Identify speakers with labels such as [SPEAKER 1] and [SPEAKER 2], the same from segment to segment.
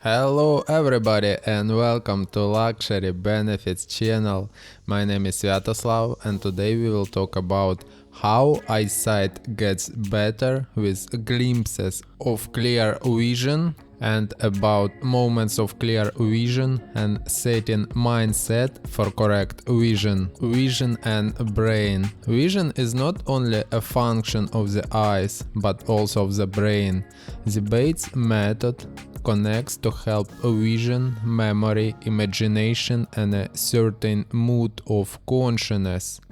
[SPEAKER 1] Hello everybody and welcome to Luxury Benefits channel. My name is Sviatoslav and today we will talk about how eyesight gets better with glimpses of clear vision and about moments of clear vision and setting mindset for correct vision. Vision and brain. Vision is not only a function of the eyes but also of the brain. The Bates method connects to help vision, memory, imagination and a certain mood of consciousness,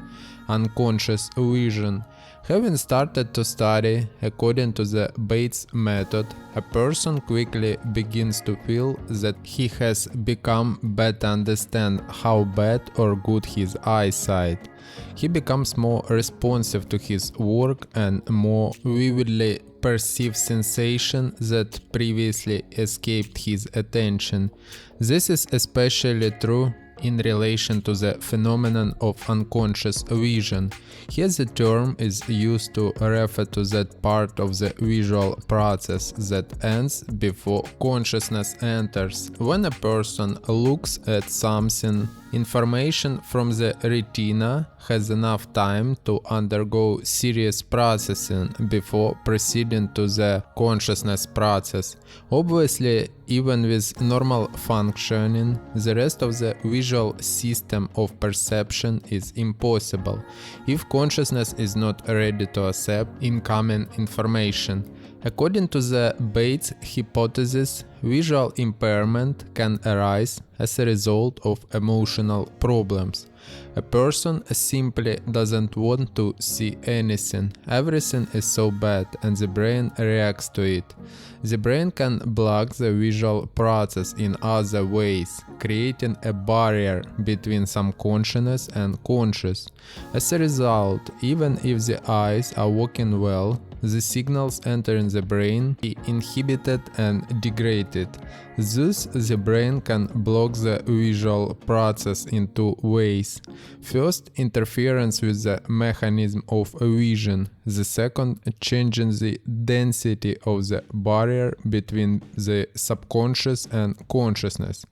[SPEAKER 1] unconscious vision. Having started to study according to the Bates method, a person quickly begins to feel that he has become better understand how bad or good his eyesight. He becomes more responsive to his work and more vividly perceives sensation that previously escaped his attention. This is especially true in relation to the phenomenon of unconscious vision. Here the term is used to refer to that part of the visual process that ends before consciousness enters. When a person looks at something, information from the retina has enough time to undergo serious processing before proceeding to the consciousness process. Obviously, even with normal functioning, the rest of the visual system of perception is impossible if consciousness is not ready to accept incoming information. According to the Bates hypothesis, visual impairment can arise as a result of emotional problems. A person simply doesn't want to see anything. Everything is so bad and the brain reacts to it. The brain can block the visual process in other ways, creating a barrier between some consciousness and conscious. As a result, even if the eyes are working well, the signals entering the brain are inhibited and degraded. Thus, the brain can block the visual process in two ways. First, interference with the mechanism of vision. The second, changing the density of the barrier between the subconscious and consciousness.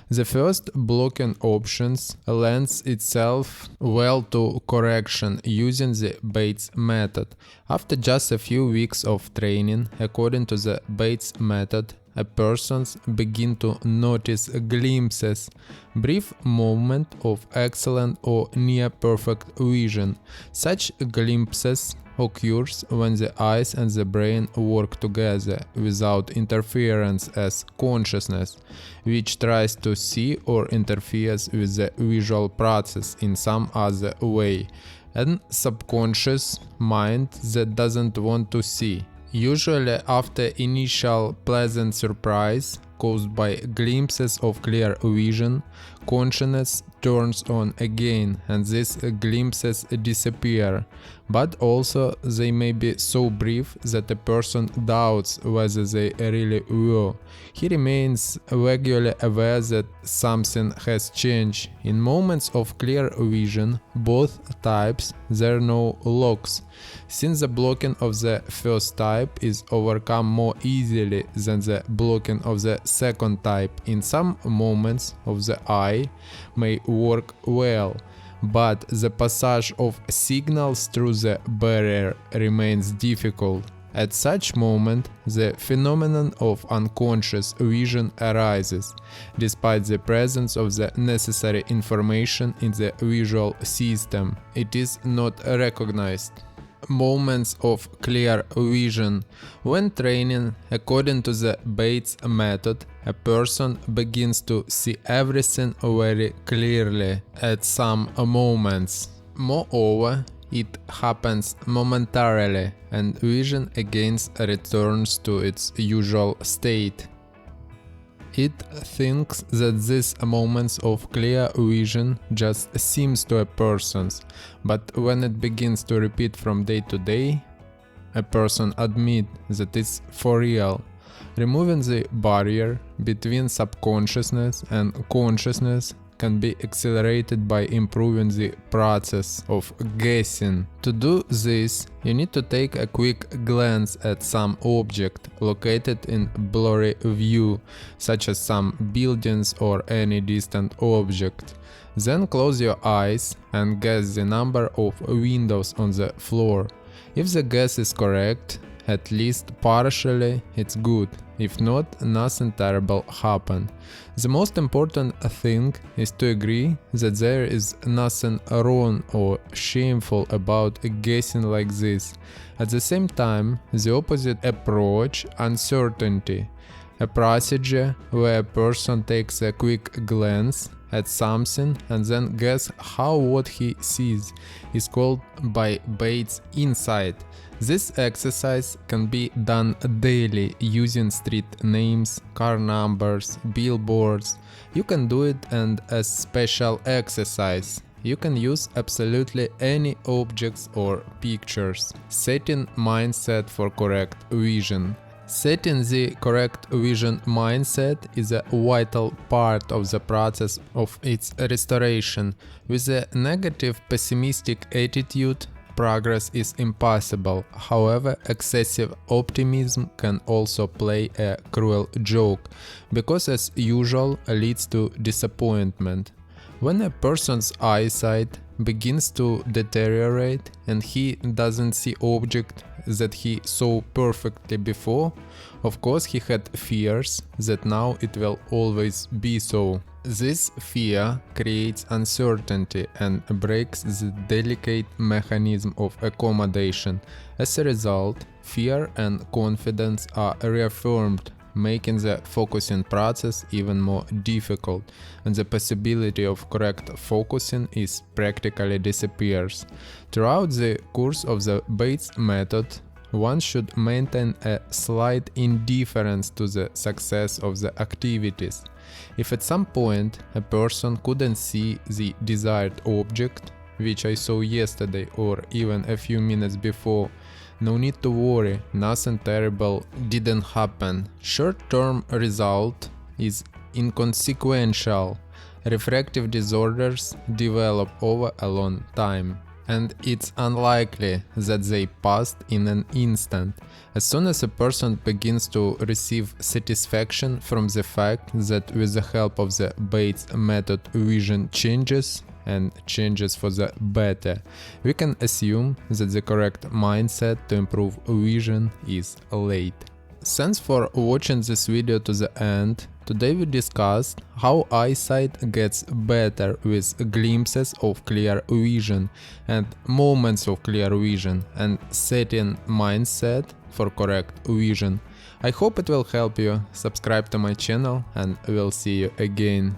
[SPEAKER 1] The first blocking options lends itself well to correction using the Bates method. After just a few weeks of training, according to the Bates method, a person begin to notice glimpses, brief moments of excellent or near perfect vision. Such glimpses occurs when the eyes and the brain work together without interference as consciousness, which tries to see or interferes with the visual process in some other way, and subconscious mind that doesn't want to see. Usually after initial pleasant surprise caused by glimpses of clear vision, consciousness turns on again and these glimpses disappear, but also they may be so brief that a person doubts whether they really were. He remains vaguely aware that something has changed. In moments of clear vision, both types, there are no locks, since the blocking of the first type is overcome more easily than the blocking of the second type. In some moments of the eye may work well, but the passage of signals through the barrier remains difficult. At such moment, the phenomenon of unconscious vision arises, despite the presence of the necessary information in the visual system. It is not recognized. Moments of clear vision. When training according to the Bates method, a person begins to see everything very clearly at some moments. Moreover, it happens momentarily and vision again returns to its usual state. It thinks that these moments of clear vision just seems to a person, but when it begins to repeat from day to day, a person admits that it's for real. Removing the barrier between subconsciousness and consciousness can be accelerated by improving the process of guessing. To do this, you need to take a quick glance at some object located in blurry view, such as some buildings or any distant object. Then close your eyes and guess the number of windows on the floor. If the guess is correct, at least partially, it's good. If not, nothing terrible happened. The most important thing is to agree that there is nothing wrong or shameful about guessing like this. At the same time, the opposite approach, uncertainty, a procedure where a person takes a quick glance at something and then guess how what he sees, is called by Bates insight. This exercise can be done daily using street names, car numbers, billboards. You can do it and as special exercise. You can use absolutely any objects or pictures. Setting mindset for correct vision. Setting the correct vision mindset is a vital part of the process of its restoration. With a negative, pessimistic attitude, progress is impossible. However, excessive optimism can also play a cruel joke, because as usual leads to disappointment. When a person's eyesight begins to deteriorate and he doesn't see objects that he saw perfectly before, of course he had fears that now it will always be so. This fear creates uncertainty and breaks the delicate mechanism of accommodation. As a result, fear and confidence are reaffirmed, making the focusing process even more difficult, and the possibility of correct focusing is practically disappears. Throughout the course of the Bates method, one should maintain a slight indifference to the success of the activities. If at some point a person couldn't see the desired object, which I saw yesterday or even a few minutes before, no need to worry, nothing terrible didn't happen. Short-term result is inconsequential. Refractive disorders develop over a long time, and it's unlikely that they passed in an instant. As soon as a person begins to receive satisfaction from the fact that with the help of the Bates method vision changes, and changes for the better, we can assume that the correct mindset to improve vision is late. Thanks for watching this video to the end. Today we discussed how eyesight gets better with glimpses of clear vision and moments of clear vision, and setting mindset for correct vision. I hope it will help you. Subscribe to my channel and we'll see you again.